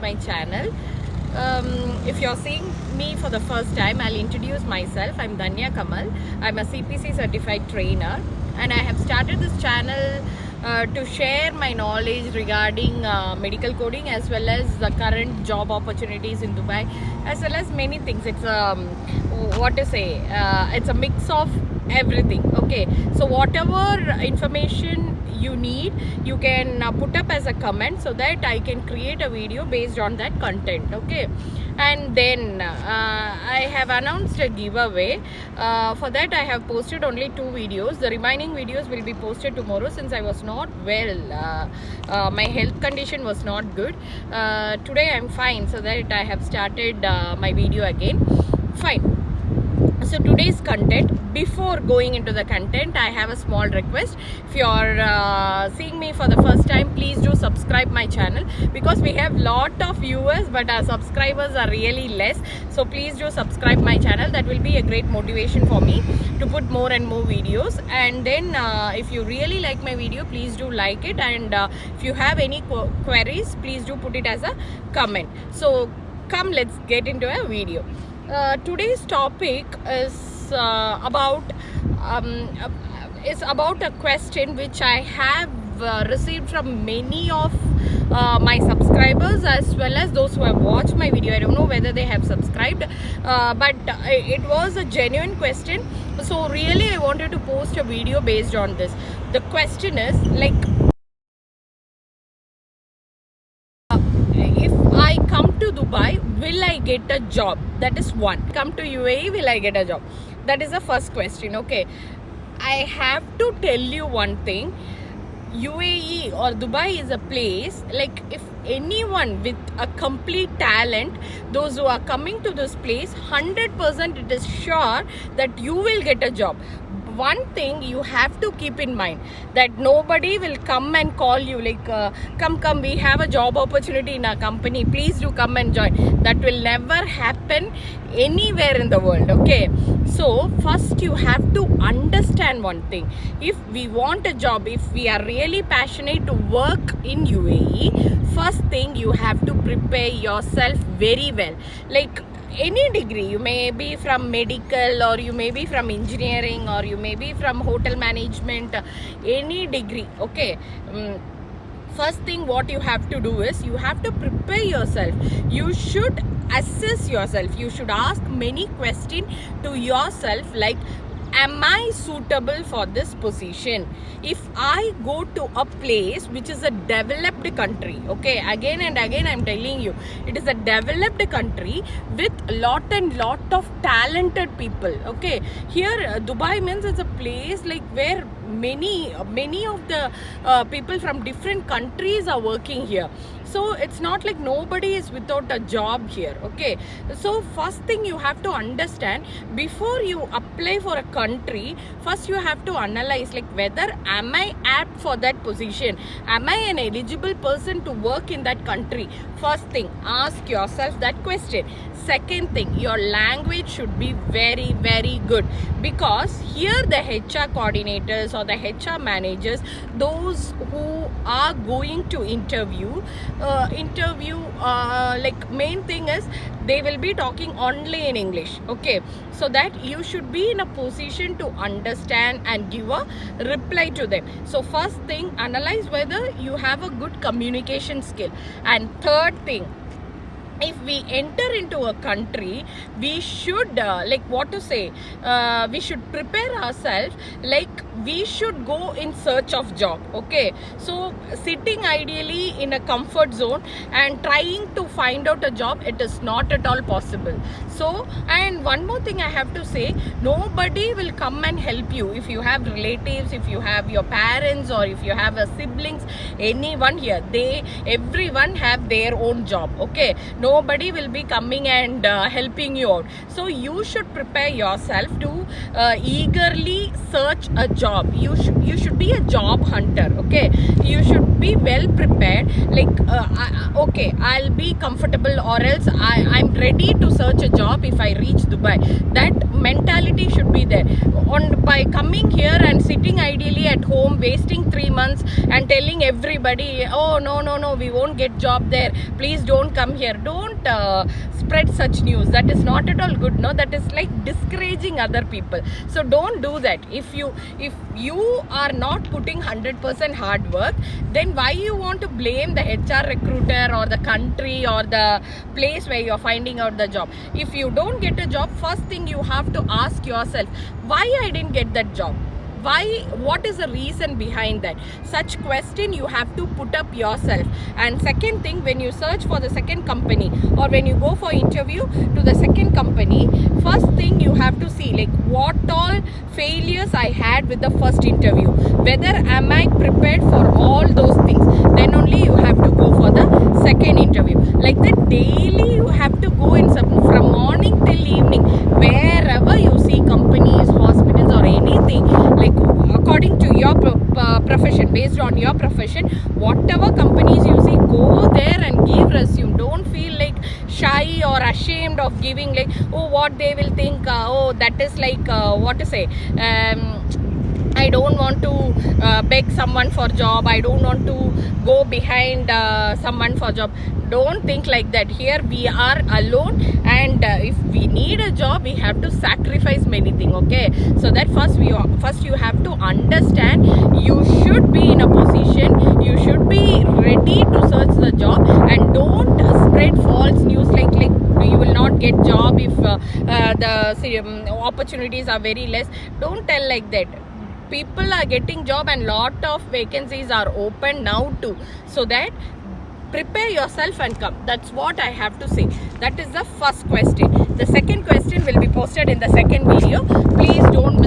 my channel. If you're seeing me for the first time, I'll introduce myself. I'm Dhanya Kamal. I'm a CPC certified trainer, and I have started this channel to share my knowledge regarding medical coding, as well as the current job opportunities in Dubai, as well as many things. It's it's a mix of everything. Okay, so whatever information you need, you can put up as a comment so that I can create a video based on that content. Okay, and then I have announced a giveaway. For that I have posted only 2 videos. The remaining videos will be posted tomorrow, since I was not well. My health condition was not good. Today I'm fine, so that I have started my video again. Fine. So today's content, before going into the content, I have a small request. If you are seeing me for the first time, please do subscribe my channel, because we have lot of viewers but our subscribers are really less. So please do subscribe my channel. That will be a great motivation for me to put more and more videos. And then if you really like my video, please do like it, and if you have any queries, please do put it as a comment. So come, let's get into a video. Today's topic is about a question which I have received from many of my subscribers, as well as those who have watched my video. I don't know whether they have subscribed, but it was a genuine question. So really I wanted to post a video based on this. The question is like, if I come to Dubai, will I get a job? That is one. Come to UAE, will I get a job? That is the first question. Okay, I have to tell you one thing. UAE or Dubai is a place, like, if anyone with a complete talent, those who are coming to this place, 100% it is sure that you will get a job. One thing you have to keep in mind, that nobody will come and call you like, come, we have a job opportunity in our company, please do come and join. That will never happen anywhere in the world. Okay, so first you have to understand one thing. If we want a job, if we are really passionate to work in UAE, first thing you have to prepare yourself very well. Like, any degree, you may be from medical, or you may be from engineering, or you may be from hotel management, any degree. Okay, first thing what you have to do is, you have to prepare yourself. You should assess yourself. You should ask many questions to yourself, like, am I suitable for this position? If I go to a place which is a developed country, okay, again and again I'm telling you, it is a developed country with lot of talented people. Okay, here Dubai means it's a place like where many of the people from different countries are working here. So it's not like nobody is without a job here. Okay, so first thing you have to understand, before you apply for a country, first you have to analyze, like, whether am I apt for that position, am I an eligible person to work in that country. First thing, ask yourself that question. Second thing, your language should be very good, because here the HR coordinators or the HR managers, those who are going to interview, like, main thing is they will be talking only in English. Okay, so that you should be in a position to understand and give a reply to them. So first thing, analyze whether you have a good communication skill. And third thing, if we enter into a country, we should we should prepare ourselves, like, we should go in search of job. Okay, so sitting ideally in a comfort zone and trying to find out a job, it is not at all possible. So, and one more thing I have to say, nobody will come and help you. If you have relatives, if you have your parents, or if you have a siblings, anyone here, everyone have their own job. Okay, nobody will be coming and helping you out. So you should prepare yourself to eagerly search a job. You should be a job hunter. Okay, you should be well prepared, like, okay, I'll be comfortable, or else I'm ready to search a job if I reach Dubai. That mentality should be there. By coming here and sitting ideally at at home wasting 3 months and telling everybody, oh no, we won't get job there, please don't come here. Don't spread such news. That is not at all good. No, that is like discouraging other people. So don't do that. If you are not putting 100% hard work, then why you want to blame the HR recruiter or the country or the place where you're finding out the job? If you don't get a job, first thing you have to ask yourself, why I didn't get that job? Why? What is the reason behind that? Such question you have to put up yourself. And second thing, when you search for the second company or when you go for interview to the second company, first thing you have to see, like, what all failures I had with the first interview, whether am I prepared for all those things. Then only you have to go for the second interview. Like that, daily you have to go in from morning till evening, wherever you see companies, hospitals or anything, like according to your profession, based on your profession, whatever companies you see, go there and give resume. Don't feel like shy or ashamed of giving, like, oh, what they will think, oh, that is like what to say, I don't want to beg someone for job, I don't want to go behind someone for job. Don't think like that. Here we are alone, and if we need a job, we have to sacrifice many things. Okay, so that first you have to understand you should be in a position, you should be ready to search the job, and don't spread false news like you will not get job if the opportunities are very less. Don't tell like that. People are getting job and lot of vacancies are open now too. So that prepare yourself and come. That's what I have to say. That is the first question. The second question will be posted in the second video. Please don't